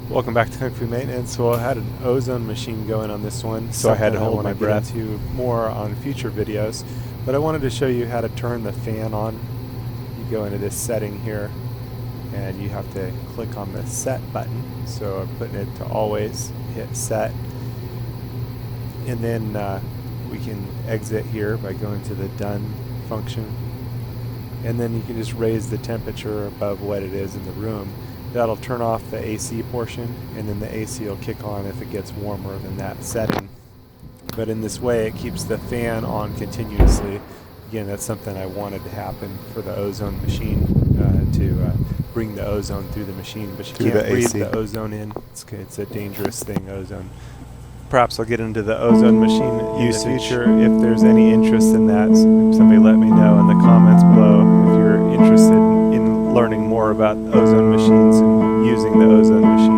Welcome back to Kung Fu Maintenance. Well, I had an ozone machine going on this one, so I had to hold my breath. To more on future videos, but I wanted to show you how to turn the fan on. You go into this setting here, and you have to click on the set button. So I'm putting it to always, hit set, and then we can exit here by going to the done function, and then you can just raise the temperature above what it is in the room. That'll turn off the AC portion, and then the AC will kick on if it gets warmer than that setting. But in this way, it keeps the fan on continuously. Again, that's something I wanted to happen for the ozone machine, to bring the ozone through the machine. But you can't breathe the ozone in. It's a dangerous thing, ozone. Perhaps I'll get into the ozone machine in the future. If there's any interest in that, somebody let me know in the comments below if you're interested in learning more about ozone machines and using the ozone machine.